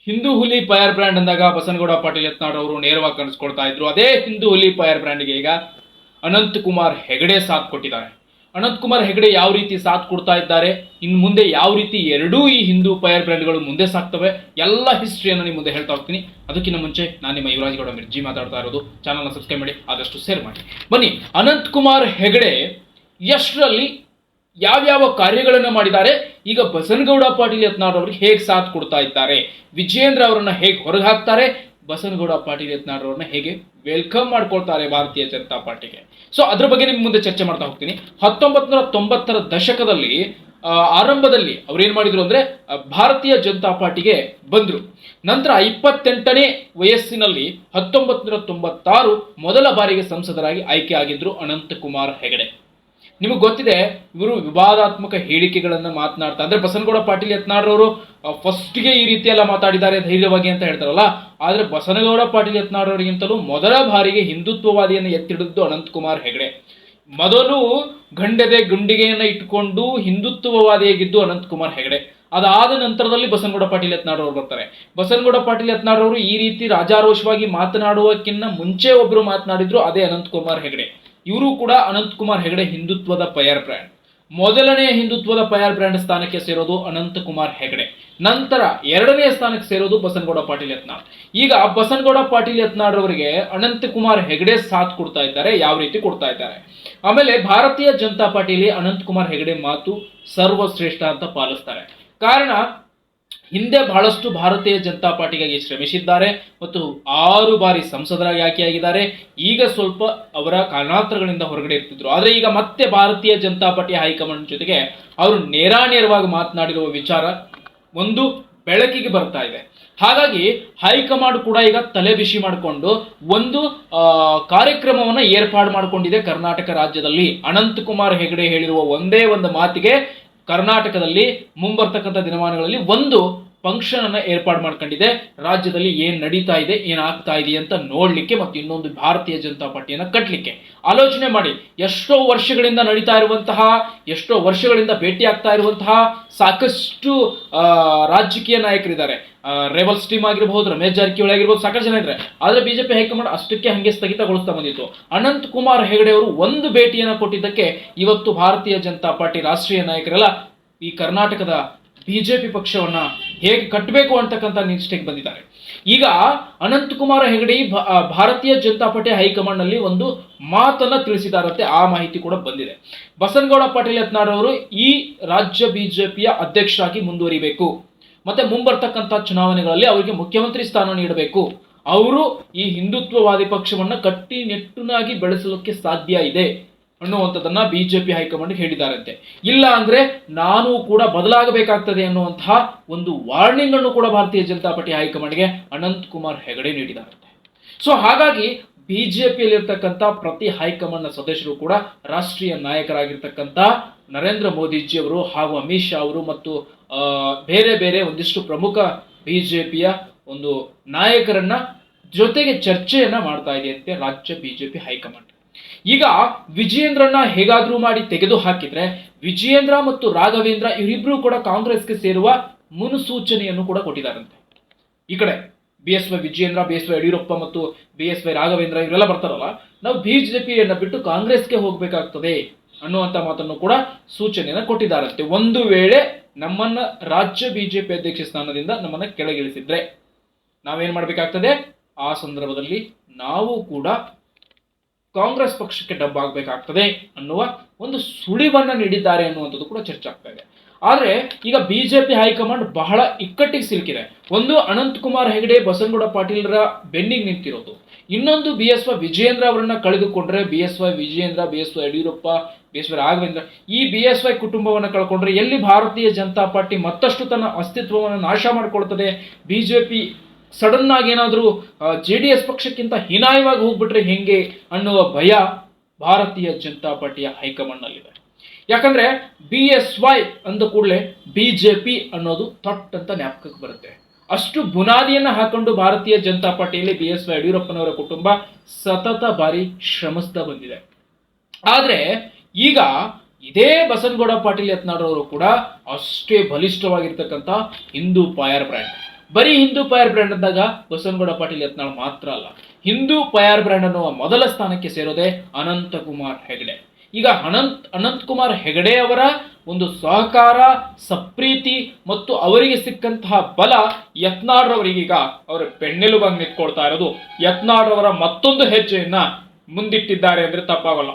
ಹಿಂದೂ ಹುಲಿ fire brand ಅಂದಾಗ ಬಸನಗೌಡ ಪಾಟೀಲ್ ಯತ್ನಾಳ್ ಅವರು ನೇರವಾಗಿ ಕಾಣಿಸ್ಕೊಳ್ತಾ ಇದ್ರು. ಅದೇ ಹಿಂದೂ ಹುಲಿ ಫೈರ್ ಬ್ರ್ಯಾಂಡ್ಗೆ ಈಗ ಅನಂತಕುಮಾರ್ ಹೆಗಡೆ ಸಾಥ್ ಕೊಟ್ಟಿದ್ದಾರೆ. ಅನಂತಕುಮಾರ್ ಹೆಗಡೆ ಯಾವ ರೀತಿ ಸಾಥ್ ಕೊಡ್ತಾ ಇದ್ದಾರೆ, ಇನ್ನು ಮುಂದೆ ಯಾವ ರೀತಿ ಎರಡೂ ಈ ಹಿಂದೂ ಫೈರ್ ಬ್ರ್ಯಾಂಡ್ಗಳು ಮುಂದೆ ಸಾಕ್ತವೆ, ಎಲ್ಲ ಹಿಸ್ಟ್ರಿಯನ್ನು ನಿಮ್ಮ ಮುಂದೆ ಹೇಳ್ತಾ ಹೋಗ್ತೀನಿ. ಅದಕ್ಕಿಂತ ಮುಂಚೆ ನಾನು ನಿಮ್ಮ ಯುವರಾಜ್ ಗೌಡ ಮಿರ್ಜಿ ಮಾತಾಡ್ತಾ ಇರೋದು. ಚಾನಲ್ನ ಸಬ್ಸ್ಕ್ರೈಬ್ ಮಾಡಿ, ಆದಷ್ಟು ಶೇರ್ ಮಾಡಿ. ಬನ್ನಿ, ಅನಂತಕುಮಾರ್ ಹೆಗಡೆ ಎಷ್ಟರಲ್ಲಿ ಯಾವ್ಯಾವ ಕಾರ್ಯಗಳನ್ನು ಮಾಡಿದ್ದಾರೆ, ಈಗ ಬಸನಗೌಡ ಪಾಟೀಲ್ ಯತ್ನಾಳ್ ಅವರಿಗೆ ಹೇಗೆ ಸಾಥ್ ಕೊಡ್ತಾ ಇದ್ದಾರೆ, ವಿಜಯೇಂದ್ರ ಅವರನ್ನ ಹೇಗೆ ಹೊರಗೆ ಹಾಕ್ತಾರೆ, ಬಸನಗೌಡ ಪಾಟೀಲ್ ಯತ್ನಾಳ್ ಅವರನ್ನ ಹೇಗೆ ವೆಲ್ಕಮ್ ಮಾಡ್ಕೊಳ್ತಾರೆ ಭಾರತೀಯ ಜನತಾ ಪಾರ್ಟಿಗೆ. ಸೊ ಅದ್ರ ಬಗ್ಗೆ ನಿಮ್ ಮುಂದೆ ಚರ್ಚೆ ಮಾಡ್ತಾ ಹೋಗ್ತೀನಿ. 1990ರ ದಶಕದಲ್ಲಿ ಆರಂಭದಲ್ಲಿ ಅವ್ರು ಏನ್ ಮಾಡಿದ್ರು ಅಂದ್ರೆ ಭಾರತೀಯ ಜನತಾ ಪಾರ್ಟಿಗೆ ಬಂದ್ರು. ನಂತರ 28ನೇ ವಯಸ್ಸಿನಲ್ಲಿ 1996 ಮೊದಲ ಬಾರಿಗೆ ಸಂಸದರಾಗಿ ಆಯ್ಕೆ ಆಗಿದ್ರು ಅನಂತಕುಮಾರ್ ಹೆಗಡೆ. ನಿಮಗೆ ಗೊತ್ತಿದೆ, ಇವರು ವಿವಾದಾತ್ಮಕ ಹೇಳಿಕೆಗಳನ್ನ ಮಾತನಾಡ್ತಾ, ಅಂದ್ರೆ ಬಸನಗೌಡ ಪಾಟೀಲ್ ಯತ್ನಾಳ್ ಅವರು ಫಸ್ಟ್ಗೆ ಈ ರೀತಿ ಎಲ್ಲ ಮಾತಾಡಿದ್ದಾರೆ ಧೈರ್ಯವಾಗಿ ಅಂತ ಹೇಳ್ತಾರಲ್ಲ, ಆದ್ರೆ ಬಸನಗೌಡ ಪಾಟೀಲ್ ಯತ್ನಾಳ್ ಅವರಿಗಿಂತಲೂ ಮೊದಲ ಬಾರಿಗೆ ಹಿಂದುತ್ವವಾದಿಯನ್ನು ಎತ್ತಿಡಿದ್ದು ಅನಂತಕುಮಾರ್ ಹೆಗಡೆ. ಮೊದಲು ಗಂಡೆದೆ ಗುಂಡಿಗೆಯನ್ನ ಇಟ್ಟುಕೊಂಡು ಹಿಂದುತ್ವವಾದಿಯಾಗಿದ್ದು ಅನಂತಕುಮಾರ್ ಹೆಗಡೆ. ಅದಾದ ನಂತರದಲ್ಲಿ ಬಸನಗೌಡ ಪಾಟೀಲ್ ಯತ್ನಾಳ್ ಅವರು ಬರ್ತಾರೆ. ಬಸನಗೌಡ ಪಾಟೀಲ್ ಯತ್ನಾಳ್ ಅವರು ಈ ರೀತಿ ರಾಜಾರೋಷವಾಗಿ ಮಾತನಾಡುವಕ್ಕಿಂತ ಮುಂಚೆ ಒಬ್ರು ಮಾತನಾಡಿದ್ರು, ಅದೇ ಅನಂತಕುಮಾರ್ ಹೆಗಡೆ. ಇವರು ಕೂಡ ಅನಂತಕುಮಾರ್ ಹೆಗಡೆ ಹಿಂದುತ್ವದ ಫೈರ್ ಬ್ರ್ಯಾಂಡ್. ಮೊದಲನೇ ಹಿಂದುತ್ವದ ಫೈರ್ ಬ್ರ್ಯಾಂಡ್ ಸ್ಥಾನಕ್ಕೆ ಸೇರೋದು ಅನಂತಕುಮಾರ್ ಹೆಗಡೆ. ನಂತರ ಎರಡನೇ ಸ್ಥಾನಕ್ಕೆ ಸೇರೋದು ಬಸನಗೌಡ ಪಾಟೀಲ್ ಯತ್ನಾಳ್. ಈಗ ಬಸನಗೌಡ ಪಾಟೀಲ್ ಯತ್ನಾಳ್ ಅವರಿಗೆ ಅನಂತಕುಮಾರ್ ಹೆಗಡೆ ಸಾಥ್ ಕೊಡ್ತಾ ಇದ್ದಾರೆ. ಯಾವ ರೀತಿ ಕೊಡ್ತಾ ಇದ್ದಾರೆ, ಆಮೇಲೆ ಭಾರತೀಯ ಜನತಾ ಪಾರ್ಟಿಯಲ್ಲಿ ಅನಂತಕುಮಾರ್ ಹೆಗಡೆ ಮಾತು ಸರ್ವಶ್ರೇಷ್ಠ ಅಂತ ಪಾಲಿಸ್ತಾರೆ. ಕಾರಣ, ಹಿಂದೆ ಬಹಳಷ್ಟು ಭಾರತೀಯ ಜನತಾ ಪಾರ್ಟಿಗಾಗಿ ಶ್ರಮಿಸಿದ್ದಾರೆ ಮತ್ತು 6 ಬಾರಿ ಸಂಸದರಾಗಿ ಆಯ್ಕೆಯಾಗಿದ್ದಾರೆ. ಈಗ ಸ್ವಲ್ಪ ಅವರ ಕಾರಣಾಂತರಗಳಿಂದ ಹೊರಗಡೆ ಇರ್ತಿದ್ರು. ಆದ್ರೆ ಈಗ ಮತ್ತೆ ಭಾರತೀಯ ಜನತಾ ಪಾರ್ಟಿ ಹೈಕಮಾಂಡ್ ಜೊತೆಗೆ ಅವರು ನೇರಾನೇರವಾಗಿ ಮಾತನಾಡಿರುವ ವಿಚಾರ ಒಂದು ಬೆಳಕಿಗೆ ಬರ್ತಾ ಇದೆ. ಹಾಗಾಗಿ ಹೈಕಮಾಂಡ್ ಕೂಡ ಈಗ ತಲೆ ಬಿಸಿ ಮಾಡಿಕೊಂಡು ಒಂದು ಕಾರ್ಯಕ್ರಮವನ್ನ ಏರ್ಪಾಡು ಮಾಡಿಕೊಂಡಿದೆ ಕರ್ನಾಟಕ ರಾಜ್ಯದಲ್ಲಿ. ಅನಂತಕುಮಾರ್ ಹೆಗಡೆ ಹೇಳಿರುವ ಒಂದೇ ಒಂದು ಮಾತಿಗೆ ಕರ್ನಾಟಕದಲ್ಲಿ ಮುಂಬರ್ತಕ್ಕಂಥ ದಿನಮಾನಗಳಲ್ಲಿ ಒಂದು ಫಂಕ್ಷನ್ ಅನ್ನ ಏರ್ಪಾಡು ಮಾಡ್ಕೊಂಡಿದೆ. ರಾಜ್ಯದಲ್ಲಿ ಏನ್ ನಡೀತಾ ಇದೆ, ಏನಾಗ್ತಾ ಇದೆ ಅಂತ ನೋಡ್ಲಿಕ್ಕೆ ಮತ್ತು ಇನ್ನೊಂದು ಭಾರತೀಯ ಜನತಾ ಪಾರ್ಟಿಯನ್ನ ಕಟ್ಟಲಿಕ್ಕೆ. ಆಲೋಚನೆ ಮಾಡಿ, ಎಷ್ಟೋ ವರ್ಷಗಳಿಂದ ನಡೀತಾ ಇರುವಂತಹ, ಎಷ್ಟೋ ವರ್ಷಗಳಿಂದ ಭೇಟಿ ಆಗ್ತಾ ಇರುವಂತಹ ಸಾಕಷ್ಟು ರಾಜಕೀಯ ನಾಯಕರಿದ್ದಾರೆ. ರೇವಲ್ಸ್ ಟೀಮ್ ಆಗಿರಬಹುದು, ರಮೇಶ್ ಜಾರಕಿಹೊಳಿ ಆಗಿರ್ಬೋದು, ಸಾಕಷ್ಟು ಜನ ಇದ್ದಾರೆ. ಆದ್ರೆ ಬಿಜೆಪಿ ಹೈಕಮಾಂಡ್ ಅಷ್ಟಕ್ಕೆ ಹಂಗೆ ಸ್ಥಗಿತಗೊಳಿಸ್ತಾ ಬಂದಿತ್ತು. ಅನಂತಕುಮಾರ್ ಹೆಗಡೆ ಅವರು ಒಂದು ಭೇಟಿಯನ್ನು ಕೊಟ್ಟಿದ್ದಕ್ಕೆ ಇವತ್ತು ಭಾರತೀಯ ಜನತಾ ಪಾರ್ಟಿ ರಾಷ್ಟ್ರೀಯ ನಾಯಕರೆಲ್ಲ ಈ ಕರ್ನಾಟಕದ ಬಿಜೆಪಿ ಪಕ್ಷವನ್ನ ಹೇಗೆ ಕಟ್ಟಬೇಕು ಅಂತಕ್ಕಂಥ ನಿಷ್ಠೆಗೆ ಬಂದಿದ್ದಾರೆ. ಈಗ ಅನಂತಕುಮಾರ್ ಹೆಗಡೆ ಭಾರತೀಯ ಜನತಾ ಪಾರ್ಟಿ ಹೈಕಮಾಂಡ್ ನಲ್ಲಿ ಒಂದು ಮಾತನ್ನ ತಿಳಿಸಿದಾರಂತೆ. ಆ ಮಾಹಿತಿ ಕೂಡ ಬಂದಿದೆ. ಬಸನಗೌಡ ಪಾಟೀಲ್ ಯತ್ನಾಳ್ ಅವರು ಈ ರಾಜ್ಯ ಬಿಜೆಪಿಯ ಅಧ್ಯಕ್ಷರಾಗಿ ಮುಂದುವರಿಬೇಕು, ಮತ್ತೆ ಮುಂಬರ್ತಕ್ಕಂಥ ಚುನಾವಣೆಗಳಲ್ಲಿ ಅವರಿಗೆ ಮುಖ್ಯಮಂತ್ರಿ ಸ್ಥಾನ ನೀಡಬೇಕು. ಅವರು ಈ ಹಿಂದುತ್ವವಾದಿ ಪಕ್ಷವನ್ನ ಕಟ್ಟಿನಿಟ್ಟುನಾಗಿ ಬೆಳೆಸಲಿಕ್ಕೆ ಸಾಧ್ಯ ಇದೆ ಅನ್ನುವಂಥದ್ದನ್ನ ಬಿಜೆಪಿ ಹೈಕಮಾಂಡ್ ಹೇಳಿದಾರಂತೆ. ಇಲ್ಲ ಅಂದ್ರೆ ನಾನು ಕೂಡ ಬದಲಾಗಬೇಕಾಗ್ತದೆ ಅನ್ನುವಂತಹ ಒಂದು ವಾರ್ನಿಂಗ್ ಅನ್ನು ಕೂಡ ಭಾರತೀಯ ಜನತಾ ಪಾರ್ಟಿ ಹೈಕಮಾಂಡ್ಗೆ ಅನಂತಕುಮಾರ್ ಹೆಗಡೆ ನೀಡಿದಾರಂತೆ. ಸೊ ಹಾಗಾಗಿ ಬಿಜೆಪಿಯಲ್ಲಿ ಇರ್ತಕ್ಕಂಥ ಪ್ರತಿ ಹೈಕಮಾಂಡ್ ನ ಸದಸ್ಯರು ಕೂಡ ರಾಷ್ಟ್ರೀಯ ನಾಯಕರಾಗಿರ್ತಕ್ಕಂಥ ನರೇಂದ್ರ ಮೋದಿಜಿ ಅವರು ಹಾಗೂ ಅಮಿತ್ ಶಾ ಅವರು ಮತ್ತು ಬೇರೆ ಬೇರೆ ಒಂದಿಷ್ಟು ಪ್ರಮುಖ ಬಿಜೆಪಿಯ ಒಂದು ನಾಯಕರನ್ನ ಜೊತೆಗೆ ಚರ್ಚೆಯನ್ನ ಮಾಡ್ತಾ ಇದೆಯಂತೆ ರಾಜ್ಯ ಬಿಜೆಪಿ ಹೈಕಮಾಂಡ್. ಈಗ ವಿಜಯೇಂದ್ರನ್ನ ಹೇಗಾದ್ರೂ ಮಾಡಿ ತೆಗೆದು ಹಾಕಿದ್ರೆ ವಿಜಯೇಂದ್ರ ಮತ್ತು ರಾಘವೇಂದ್ರ ಇವರಿಬ್ರು ಕೂಡ ಕಾಂಗ್ರೆಸ್ಗೆ ಸೇರುವ ಮುನ್ಸೂಚನೆಯನ್ನು ಕೂಡ ಕೊಟ್ಟಿದ್ದಾರಂತೆ. ಈ ಕಡೆ BSY ವಿಜಯೇಂದ್ರ, BSY ಯಡಿಯೂರಪ್ಪ ಮತ್ತು BSY ರಾಘವೇಂದ್ರ ಇವರೆಲ್ಲ ಬರ್ತಾರಲ್ಲ, ನಾವು ಬಿಜೆಪಿಯನ್ನ ಬಿಟ್ಟು ಕಾಂಗ್ರೆಸ್ಗೆ ಹೋಗ್ಬೇಕಾಗ್ತದೆ ಅನ್ನುವಂತ ಮಾತನ್ನು ಕೂಡ ಸೂಚನೆಯನ್ನ ಕೊಟ್ಟಿದ್ದಾರಂತೆ. ಒಂದು ವೇಳೆ ನಮ್ಮನ್ನ ರಾಜ್ಯ ಬಿಜೆಪಿ ಅಧ್ಯಕ್ಷ ಸ್ಥಾನದಿಂದ ನಮ್ಮನ್ನ ಕೆಳಗಿಳಿಸಿದ್ರೆ ನಾವೇನ್ ಮಾಡ್ಬೇಕಾಗ್ತದೆ, ಆ ಸಂದರ್ಭದಲ್ಲಿ ನಾವು ಕೂಡ ಕಾಂಗ್ರೆಸ್ ಪಕ್ಷಕ್ಕೆ ಡಬ್ ಆಗಬೇಕಾಗ್ತದೆ ಅನ್ನುವ ಒಂದು ಸುಳಿವನ್ನ ನೀಡಿದ್ದಾರೆ ಅನ್ನುವಂಥದ್ದು ಕೂಡ ಚರ್ಚೆ ಆಗ್ತಾ ಇದೆ. ಆದ್ರೆ ಈಗ ಬಿಜೆಪಿ ಹೈಕಮಾಂಡ್ ಬಹಳ ಇಕ್ಕಟ್ಟಿಗೆ ಸಿಲುಕಿದೆ. ಒಂದು ಅನಂತಕುಮಾರ್ ಹೆಗಡೆ ಬಸನಗೌಡ ಪಾಟೀಲ್ರ ಬೆನ್ನಿಗೆ ನಿಂತಿರೋದು, ಇನ್ನೊಂದು BSY ವಿಜಯೇಂದ್ರ ಅವರನ್ನ ಕಳೆದುಕೊಂಡ್ರೆ BSY Vijayendra, BSY Yediyurappa, BSY Raghavendra, ಈ BSY ಕುಟುಂಬವನ್ನ ಕಳ್ಕೊಂಡ್ರೆ ಎಲ್ಲಿ ಭಾರತೀಯ ಜನತಾ ಪಾರ್ಟಿ ಮತ್ತಷ್ಟು ತನ್ನ ಅಸ್ತಿತ್ವವನ್ನು ನಾಶ ಮಾಡಿಕೊಳ್ತದೆ, ಬಿಜೆಪಿ ಸಡನ್ ಆಗಿ ಏನಾದ್ರೂ JDS ಪಕ್ಷಕ್ಕಿಂತ ಹೀನಾಯವಾಗಿ ಹೋಗ್ಬಿಟ್ರೆ ಹೆಂಗೆ ಅನ್ನುವ ಭಯ ಭಾರತೀಯ ಜನತಾ ಪಾರ್ಟಿಯ ಹೈಕಮಾಂಡ್ ನಲ್ಲಿದೆ. ಯಾಕಂದ್ರೆ BSY ಅಂದ ಕೂಡಲೇ ಬಿಜೆಪಿ ಅನ್ನೋದು ಥಟ್ ಅಂತ ಜ್ಞಾಪಕಕ್ಕೆ ಬರುತ್ತೆ. ಅಷ್ಟು ಬುನಾದಿಯನ್ನ ಹಾಕೊಂಡು ಭಾರತೀಯ ಜನತಾ ಪಾರ್ಟಿಯಲ್ಲಿ BSY ಯಡಿಯೂರಪ್ಪನವರ ಕುಟುಂಬ ಸತತ ಬಾರಿ ಶ್ರಮಿಸ್ತಾ ಬಂದಿದೆ. ಆದ್ರೆ ಈಗ ಇದೇ ಬಸನಗೌಡ ಪಾಟೀಲ್ ಯತ್ನಾಳ್ ಅವರು ಕೂಡ ಅಷ್ಟೇ ಬಲಿಷ್ಠವಾಗಿರ್ತಕ್ಕಂಥ ಹಿಂದೂ ಫೈರ್ ಬ್ರ್ಯಾಂಡ್. ಬರೀ ಹಿಂದೂ ಫೈರ್ ಬ್ರ್ಯಾಂಡ್ ಅಂದಾಗ ಬಸವನಗೌಡ ಪಾಟೀಲ್ ಯತ್ನಾಳ್ ಮಾತ್ರ ಅಲ್ಲ, ಹಿಂದೂ ಫೈರ್ ಬ್ರ್ಯಾಂಡ್ ಅನ್ನುವ ಮೊದಲ ಸ್ಥಾನಕ್ಕೆ ಸೇರೋದೇ ಅನಂತಕುಮಾರ್ ಹೆಗಡೆ. ಈಗ ಅನಂತಕುಮಾರ್ ಹೆಗಡೆ ಅವರ ಒಂದು ಸಹಕಾರ, ಸಪ್ರೀತಿ ಮತ್ತು ಅವರಿಗೆ ಸಿಕ್ಕಂತಹ ಬಲ ಯತ್ನಾಳ್ರವರಿಗೀಗ ಅವರ ಬೆನ್ನೆಲುಬಾಗಿ ನಿಂತ್ಕೊಳ್ತಾ ಇರೋದು. ಯತ್ನಾಳ್ರವರ ಮತ್ತೊಂದು ಹೆಜ್ಜೆಯನ್ನ ಮುಂದಿಟ್ಟಿದ್ದಾರೆ ಅಂದ್ರೆ ತಪ್ಪಾಗಲ್ಲ.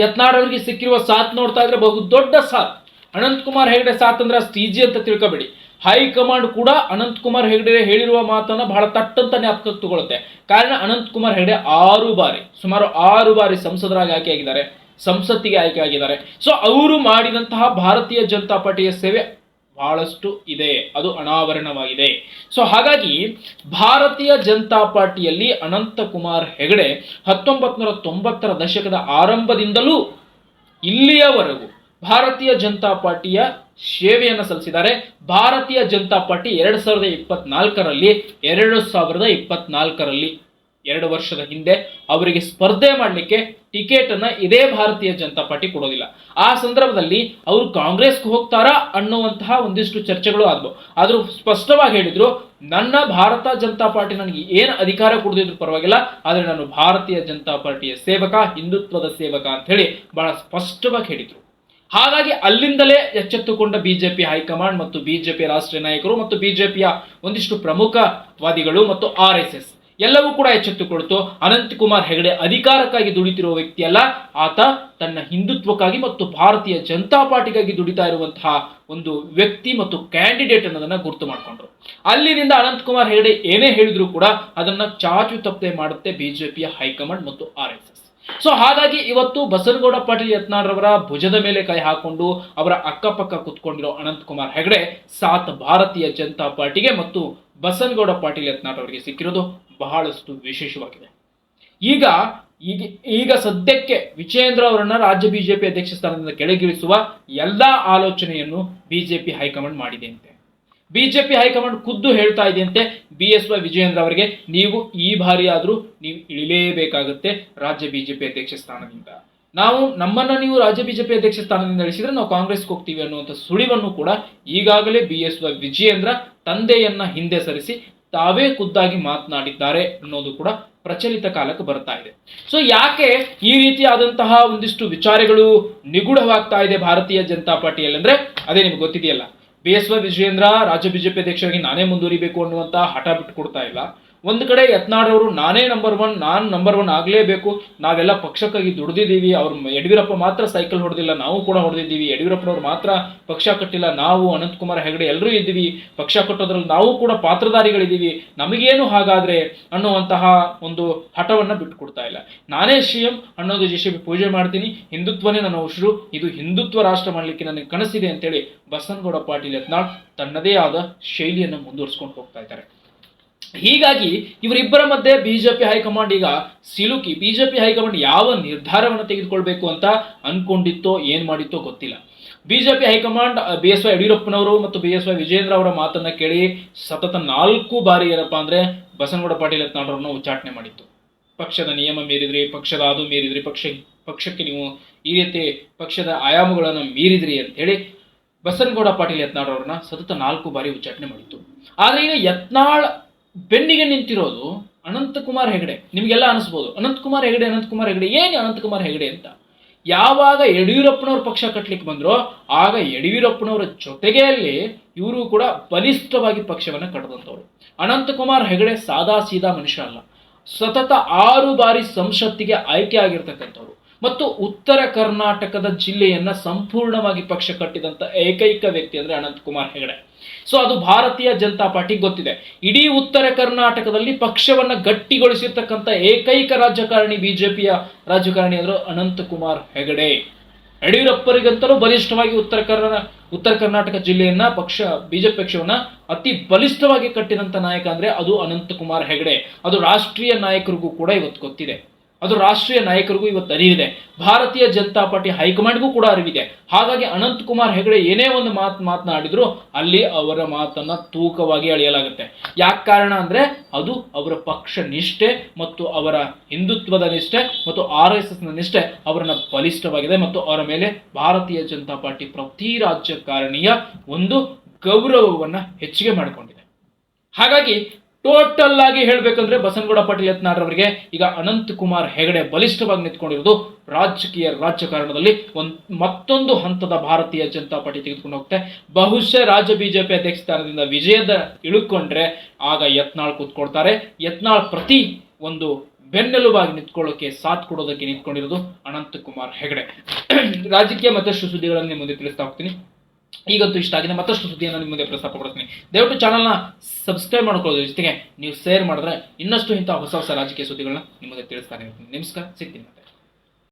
ಯತ್ನಾಳ್ರವರಿಗೆ ಸಿಕ್ಕಿರುವ ಸಾಥ್ ನೋಡ್ತಾ ಇದ್ರೆ ಬಹು ದೊಡ್ಡ ಸಾಥ್. ಅನಂತಕುಮಾರ್ ಹೆಗಡೆ ಸಾಥ್ ಅಂದ್ರೆ ಅಷ್ಟು ಈಜಿ ಅಂತ ತಿಳ್ಕೊಬೇಡಿ. ಹೈಕಮಾಂಡ್ ಕೂಡ ಅನಂತಕುಮಾರ್ ಹೆಗಡೆ ಹೇಳಿರುವ ಮಾತನ್ನ ಬಹಳ ತಟ್ಟಂತ ಜ್ಞಾಪಕಕ್ಕೆ ತಗೊಳುತ್ತೆ. ಕಾರಣ ಅನಂತಕುಮಾರ್ ಹೆಗಡೆ ಸುಮಾರು 6 ಬಾರಿ ಸಂಸದರಾಗಿ ಆಯ್ಕೆಯಾಗಿದ್ದಾರೆ, ಸಂಸತ್ತಿಗೆ ಆಯ್ಕೆಯಾಗಿದ್ದಾರೆ. ಸೊ ಅವರು ಮಾಡಿದಂತಹ ಭಾರತೀಯ ಜನತಾ ಪಾರ್ಟಿಯ ಸೇವೆ ಬಹಳಷ್ಟು ಇದೆ, ಅದು ಅನಾವರಣವಾಗಿದೆ. ಸೊ ಹಾಗಾಗಿ ಭಾರತೀಯ ಜನತಾ ಪಾರ್ಟಿಯಲ್ಲಿ ಅನಂತಕುಮಾರ್ ಹೆಗಡೆ 1990ರ ದಶಕದ ಆರಂಭದಿಂದಲೂ ಇಲ್ಲಿಯವರೆಗೂ ಭಾರತೀಯ ಜನತಾ ಪಾರ್ಟಿಯ ಸೇವೆಯನ್ನು ಸಲ್ಲಿಸಿದ್ದಾರೆ. ಭಾರತೀಯ ಜನತಾ ಪಾರ್ಟಿ 2024ರಲ್ಲಿ 2 ವರ್ಷದ ಹಿಂದೆ ಅವರಿಗೆ ಸ್ಪರ್ಧೆ ಮಾಡಲಿಕ್ಕೆ ಟಿಕೆಟ್ ಅನ್ನ ಇದೇ ಭಾರತೀಯ ಜನತಾ ಪಾರ್ಟಿ ಕೊಡೋದಿಲ್ಲ. ಆ ಸಂದರ್ಭದಲ್ಲಿ ಅವರು ಕಾಂಗ್ರೆಸ್ಗೆ ಹೋಗ್ತಾರಾ ಅನ್ನುವಂತಹ ಒಂದಿಷ್ಟು ಚರ್ಚೆಗಳು ಆದ್ವು. ಆದ್ರೂ ಸ್ಪಷ್ಟವಾಗಿ ಹೇಳಿದ್ರು, ನನ್ನ ಭಾರತ ಜನತಾ ಪಾರ್ಟಿ ನನಗೆ ಏನು ಅಧಿಕಾರ ಕೊಡದಿದ್ರು ಪರವಾಗಿಲ್ಲ, ಆದ್ರೆ ನಾನು ಭಾರತೀಯ ಜನತಾ ಪಾರ್ಟಿಯ ಸೇವಕ, ಹಿಂದುತ್ವದ ಸೇವಕ ಅಂತ ಹೇಳಿ ಬಹಳ ಸ್ಪಷ್ಟವಾಗಿ ಹೇಳಿದ್ರು. ಹಾಗಾಗಿ ಅಲ್ಲಿಂದಲೇ ಎಚ್ಚೆತ್ತುಕೊಂಡ ಬಿಜೆಪಿ ಹೈಕಮಾಂಡ್ ಮತ್ತು ಬಿಜೆಪಿ ರಾಷ್ಟ್ರೀಯ ನಾಯಕರು ಮತ್ತು ಬಿಜೆಪಿಯ ಒಂದಿಷ್ಟು ಪ್ರಮುಖವಾದಿಗಳು ಮತ್ತು RSS ಎಲ್ಲವೂ ಕೂಡ ಎಚ್ಚೆತ್ತುಕೊಳ್ತು. ಅನಂತಕುಮಾರ್ ಹೆಗಡೆ ಅಧಿಕಾರಕ್ಕಾಗಿ ದುಡಿತಿರುವ ವ್ಯಕ್ತಿಯಲ್ಲ, ಆತ ತನ್ನ ಹಿಂದುತ್ವಕ್ಕಾಗಿ ಮತ್ತು ಭಾರತೀಯ ಜನತಾ ಪಾರ್ಟಿಗಾಗಿ ದುಡಿತಾ ಇರುವಂತಹ ಒಂದು ವ್ಯಕ್ತಿ ಮತ್ತು ಕ್ಯಾಂಡಿಡೇಟ್ ಅನ್ನೋದನ್ನ ಗುರುತು ಮಾಡಿಕೊಂಡ್ರು. ಅಲ್ಲಿನಿಂದ ಅನಂತಕುಮಾರ್ ಹೆಗಡೆ ಏನೇ ಹೇಳಿದ್ರು ಕೂಡ ಅದನ್ನ ಚಾಚು ತಪ್ಪದೆ ಮಾಡುತ್ತೆ ಬಿಜೆಪಿಯ ಹೈಕಮಾಂಡ್ ಮತ್ತು RSS. ಸೊ ಹಾಗಾಗಿ ಇವತ್ತು ಬಸನಗೌಡ ಪಾಟೀಲ್ ಯತ್ನಾಳ್ರವರ ಭುಜದ ಮೇಲೆ ಕೈ ಹಾಕೊಂಡು ಅವರ ಅಕ್ಕಪಕ್ಕ ಕುತ್ಕೊಂಡಿರೋ ಅನಂತಕುಮಾರ್ ಹೆಗಡೆ ಸಾಥ್ ಭಾರತೀಯ ಜನತಾ ಪಾರ್ಟಿಗೆ ಮತ್ತು ಬಸನಗೌಡ ಪಾಟೀಲ್ ಯತ್ನಾಳ್ರವರಿಗೆ ಸಿಕ್ಕಿರೋದು ಬಹಳಷ್ಟು ವಿಶೇಷವಾಗಿದೆ. ಈಗ ಸದ್ಯಕ್ಕೆ ವಿಜಯೇಂದ್ರ ಅವರನ್ನ ರಾಜ್ಯ ಬಿಜೆಪಿ ಅಧ್ಯಕ್ಷ ಸ್ಥಾನದಿಂದ ಕೆಳಗಿಳಿಸುವ ಎಲ್ಲಾ ಆಲೋಚನೆಯನ್ನು ಬಿಜೆಪಿ ಹೈಕಮಾಂಡ್ ಮಾಡಿದೆ ಅಂತೆ. ಬಿಜೆಪಿ ಹೈಕಮಾಂಡ್ ಖುದ್ದು ಹೇಳ್ತಾ ಇದೆಯಂತೆ BSY ವಿಜಯೇಂದ್ರ ಅವರಿಗೆ, ನೀವು ಈ ಬಾರಿ ಆದ್ರೂ ನೀವು ಇಳಿಲೇಬೇಕಾಗುತ್ತೆ ರಾಜ್ಯ ಬಿಜೆಪಿ ಅಧ್ಯಕ್ಷ ಸ್ಥಾನದಿಂದ. ನಮ್ಮನ್ನ ನೀವು ರಾಜ್ಯ ಬಿಜೆಪಿ ಅಧ್ಯಕ್ಷ ಸ್ಥಾನದಿಂದ ಇಳಿಸಿದ್ರೆ ನಾವು ಕಾಂಗ್ರೆಸ್ಗೆ ಹೋಗ್ತೀವಿ ಅನ್ನುವಂಥ ಸುಳಿವನ್ನು ಕೂಡ ಈಗಾಗಲೇ BSY ವಿಜಯೇಂದ್ರ ತಂದೆಯನ್ನ ಹಿಂದೆ ಸರಿಸಿ ತಾವೇ ಖುದ್ದಾಗಿ ಮಾತನಾಡಿದ್ದಾರೆ ಅನ್ನೋದು ಕೂಡ ಪ್ರಚಲಿತ ಕಾಲಕ್ಕೆ ಬರ್ತಾ ಇದೆ. ಸೊ ಯಾಕೆ ಈ ರೀತಿಯಾದಂತಹ ಒಂದಿಷ್ಟು ವಿಚಾರಗಳು ನಿಗೂಢವಾಗ್ತಾ ಇದೆ ಭಾರತೀಯ ಜನತಾ ಪಾರ್ಟಿಯಲ್ಲಿ ಅಂದ್ರೆ ಅದೇ ನಿಮ್ಗೆ ಗೊತ್ತಿದೆಯಲ್ಲ. BSY ವಿಜಯೇಂದ್ರ ರಾಜ್ಯ ಬಿಜೆಪಿ ಅಧ್ಯಕ್ಷರಾಗಿ ನಾನೇ ಮುಂದುವರಿಬೇಕು ಅನ್ನುವಂತ ಹಠ ಬಿಟ್ಟು ಕೊಡ್ತಾ ಇಲ್ಲ. ಒಂದು ಕಡೆ ಯತ್ನಾಳ್ ನಾನೇ ನಂಬರ್ ಒನ್ ಆಗ್ಲೇಬೇಕು, ನಾವೆಲ್ಲ ಪಕ್ಷಕ್ಕಾಗಿ ದುಡ್ದಿದ್ದೀವಿ, ಅವ್ರು ಯಡಿಯೂರಪ್ಪ ಮಾತ್ರ ಸೈಕಲ್ ಹೊಡೆದಿಲ್ಲ, ನಾವು ಕೂಡ ಹೊಡೆದಿದ್ದೀವಿ, ಯಡಿಯೂರಪ್ಪನವ್ರು ಮಾತ್ರ ಪಕ್ಷ ಕಟ್ಟಿಲ್ಲ, ನಾವು ಅನಂತಕುಮಾರ್ ಹೆಗಡೆ ಎಲ್ಲರೂ ಇದ್ದೀವಿ, ಪಕ್ಷ ಕಟ್ಟೋದ್ರಲ್ಲಿ ನಾವು ಕೂಡ ಪಾತ್ರಧಾರಿಗಳಿದ್ದೀವಿ, ನಮಗೇನು ಹಾಗಾದ್ರೆ ಅನ್ನುವಂತಹ ಒಂದು ಹಠವನ್ನ ಬಿಟ್ಟು ಕೊಡ್ತಾ ಇಲ್ಲ. ನಾನೇ CM ಅನ್ನೋದು JCB ಪೂಜೆ ಮಾಡ್ತೀನಿ, ಹಿಂದುತ್ವನೇ ನನ್ನ ಉಸಿರು, ಇದು ಹಿಂದುತ್ವ ರಾಷ್ಟ್ರ ಮಾಡ್ಲಿಕ್ಕೆ ನನಗೆ ಕನಸಿದೆ ಅಂತೇಳಿ ಬಸನಗೌಡ ಪಾಟೀಲ್ ಯತ್ನಾಳ್ ತನ್ನದೇ ಆದ ಶೈಲಿಯನ್ನು ಮುಂದುವರಿಸಿಕೊಂಡು ಹೋಗ್ತಾ ಇದ್ದಾರೆ. ಹೀಗಾಗಿ ಇವರಿಬ್ಬರ ಮಧ್ಯೆ ಬಿಜೆಪಿ ಹೈಕಮಾಂಡ್ ಈಗ ಸಿಲುಕಿ ಬಿಜೆಪಿ ಹೈಕಮಾಂಡ್ ಯಾವ ನಿರ್ಧಾರವನ್ನು ತೆಗೆದುಕೊಳ್ಬೇಕು ಅಂತ ಅನ್ಕೊಂಡಿತ್ತೋ ಏನ್ ಮಾಡಿತ್ತೋ ಗೊತ್ತಿಲ್ಲ. ಬಿಜೆಪಿ ಹೈಕಮಾಂಡ್ BSY ಯಡಿಯೂರಪ್ಪನವರು ಮತ್ತು BSY ವಿಜಯೇಂದ್ರ ಅವರ ಮಾತನ್ನ ಕೇಳಿ ಸತತ 4 ಬಾರಿ ಏನಪ್ಪಾ ಅಂದ್ರೆ ಬಸನಗೌಡ ಪಾಟೀಲ್ ಯತ್ನಾಳ್ರನ್ನ ಉಚ್ಚಾಟನೆ ಮಾಡಿತ್ತು. ಪಕ್ಷದ ನಿಯಮ ಮೀರಿದ್ರಿ, ಪಕ್ಷದ ಅದು ಮೀರಿದ್ರಿ, ಪಕ್ಷಕ್ಕೆ ನೀವು ಈ ರೀತಿ ಪಕ್ಷದ ಆಯಾಮಗಳನ್ನು ಮೀರಿದ್ರಿ ಅಂತ ಹೇಳಿ ಬಸನಗೌಡ ಪಾಟೀಲ್ ಯತ್ನಾಳ್ರವ್ರನ್ನ ಸತತ 4 ಬಾರಿ ಉಚ್ಚಾಟನೆ ಮಾಡಿತ್ತು. ಆದ್ರೆ ಈಗ ಯತ್ನಾಳ್ ಬೆನ್ನಿಗೆ ನಿಂತಿರೋದು ಅನಂತಕುಮಾರ್ ಹೆಗಡೆ. ನಿಮಗೆಲ್ಲ ಅನಿಸ್ಬೋದು ಅನಂತಕುಮಾರ್ ಹೆಗಡೆ ಏನು ಅನಂತಕುಮಾರ್ ಹೆಗಡೆ ಅಂತ. ಯಾವಾಗ ಯಡಿಯೂರಪ್ಪನವ್ರ ಪಕ್ಷ ಕಟ್ಲಿಕ್ಕೆ ಬಂದ್ರೋ ಆಗ ಯಡಿಯೂರಪ್ಪನವರ ಜೊತೆಗೆ ಅಲ್ಲಿ ಇವರು ಕೂಡ ಬಲಿಷ್ಠವಾಗಿ ಪಕ್ಷವನ್ನ ಕಟ್ಟದಂತವ್ರು. ಅನಂತಕುಮಾರ್ ಹೆಗಡೆ ಸಾದಾ ಸೀದಾ ಮನುಷ್ಯ ಅಲ್ಲ, ಸತತ 6 ಬಾರಿ ಸಂಸತ್ತಿಗೆ ಆಯ್ಕೆ ಆಗಿರ್ತಕ್ಕಂಥವ್ರು ಮತ್ತು ಉತ್ತರ ಕರ್ನಾಟಕದ ಜಿಲ್ಲೆಯನ್ನ ಸಂಪೂರ್ಣವಾಗಿ ಪಕ್ಷ ಕಟ್ಟಿದಂತ ಏಕೈಕ ವ್ಯಕ್ತಿ ಅಂದ್ರೆ ಅನಂತಕುಮಾರ್ ಹೆಗಡೆ. ಸೊ ಅದು ಭಾರತೀಯ ಜನತಾ ಪಾರ್ಟಿಗೆ ಗೊತ್ತಿದೆ. ಇಡೀ ಉತ್ತರ ಕರ್ನಾಟಕದಲ್ಲಿ ಪಕ್ಷವನ್ನ ಗಟ್ಟಿಗೊಳಿಸಿರ್ತಕ್ಕಂಥ ಏಕೈಕ ರಾಜಕಾರಣಿ ಬಿಜೆಪಿಯ ರಾಜಕಾರಣಿ ಅಂದ್ರೆ ಅನಂತಕುಮಾರ್ ಹೆಗಡೆ. ಯಡಿಯೂರಪ್ಪರಿಗಂತಲೂ ಬಲಿಷ್ಠವಾಗಿ ಉತ್ತರ ಕರ್ನಾಟಕ ಜಿಲ್ಲೆಯನ್ನ ಬಿಜೆಪಿ ಪಕ್ಷವನ್ನ ಅತಿ ಬಲಿಷ್ಠವಾಗಿ ಕಟ್ಟಿದಂತ ನಾಯಕ ಅಂದ್ರೆ ಅದು ಅನಂತಕುಮಾರ್ ಹೆಗಡೆ. ಅದು ರಾಷ್ಟ್ರೀಯ ನಾಯಕರಿಗೂ ಕೂಡ ಇವತ್ತು ಗೊತ್ತಿದೆ, ಅದು ರಾಷ್ಟ್ರೀಯ ನಾಯಕರಿಗೂ ಇವತ್ತು ಅರಿವಿದೆ, ಭಾರತೀಯ ಜನತಾ ಪಾರ್ಟಿ ಹೈಕಮಾಂಡ್ಗೂ ಕೂಡ ಅರಿವಿದೆ. ಹಾಗಾಗಿ ಅನಂತಕುಮಾರ್ ಹೆಗಡೆ ಏನೇ ಒಂದು ಮಾತನಾಡಿದ್ರು ಅಲ್ಲಿ ಅವರ ಮಾತನ್ನ ತೂಕವಾಗಿ ಅಳೆಯಲಾಗುತ್ತೆ. ಯಾಕೆ ಕಾರಣ ಅಂದ್ರೆ ಅದು ಅವರ ಪಕ್ಷ ನಿಷ್ಠೆ ಮತ್ತು ಅವರ ಹಿಂದುತ್ವದ ನಿಷ್ಠೆ ಮತ್ತು RSS ನ ನಿಷ್ಠೆ ಅವರನ್ನ ಬಲಿಷ್ಠವಾಗಿದೆ ಮತ್ತು ಅವರ ಮೇಲೆ ಭಾರತೀಯ ಜನತಾ ಪಾರ್ಟಿ ಪ್ರತಿ ರಾಜಕಾರಣಿಯ ಒಂದು ಗೌರವವನ್ನ ಹೆಚ್ಚಿಗೆ ಮಾಡಿಕೊಂಡಿದೆ. ಹಾಗಾಗಿ ಟೋಟಲ್ ಆಗಿ ಹೇಳ್ಬೇಕಂದ್ರೆ ಬಸನಗೌಡ ಪಾಟೀಲ್ ಯತ್ನಾಳ್ ಅವರಿಗೆ ಈಗ ಅನಂತಕುಮಾರ್ ಹೆಗಡೆ ಬಲಿಷ್ಠವಾಗಿ ನಿಂತ್ಕೊಂಡಿರೋದು ರಾಜಕೀಯ ರಾಜಕಾರಣದಲ್ಲಿ ಮತ್ತೊಂದು ಹಂತದ ಭಾರತೀಯ ಜನತಾ ಪಾರ್ಟಿ ತೆಗೆದುಕೊಂಡು ಹೋಗುತ್ತೆ. ಬಹುಶಃ ರಾಜ್ಯ ಬಿಜೆಪಿ ಅಧ್ಯಕ್ಷ ಸ್ಥಾನದಿಂದ ವಿಜಯದ ಇಳುಕೊಂಡ್ರೆ ಆಗ ಯತ್ನಾಳ್ ಕೂತ್ಕೊಳ್ತಾರೆ. ಯತ್ನಾಳ್ ಪ್ರತಿ ಒಂದು ಬೆನ್ನೆಲುಬಾಗಿ ನಿಂತ್ಕೊಳ್ಳೋಕೆ ಸಾಥ್ ಕೊಡೋದಕ್ಕೆ ನಿಂತ್ಕೊಂಡಿರೋದು ಅನಂತಕುಮಾರ್ ಹೆಗಡೆ. ರಾಜಕೀಯ ಮತ್ತಷ್ಟು ಸುದ್ದಿಗಳನ್ನು ನಿಮ್ಮ ಮುಂದೆ ತಿಳಿಸ್ತಾ ಹೋಗ್ತೀನಿ. ಈಗಂತೂ ಇಷ್ಟ ಆಗಿದೆ, ಮತ್ತಷ್ಟು ಸುದ್ದಿಯನ್ನು ನಿಮ್ಮ ಮುಂದೆ ಪ್ರಸ್ತಾಪ ಕೊಡ್ತೀನಿ. ದಯವಿಟ್ಟು ಚಾನಲ್ನ ಸಬ್ಸ್ಕ್ರೈಬ್ ಮಾಡ್ಕೊಳ್ಳೋದ್ರ ಜೊತೆಗೆ ನೀವು ಶೇರ್ ಮಾಡಿದ್ರೆ ಇನ್ನಷ್ಟು ಇಂಥ ಹೊಸ ರಾಜಕೀಯ ಸುದ್ದಿಗಳನ್ನ ನಿಮ್ಮ ಮುಂದೆ ತಿಳಿಸ್ತಾನೆ. ನಮಸ್ಕಾರ, ಸಿಗ್ತೀನಿ ಮತ್ತೆ.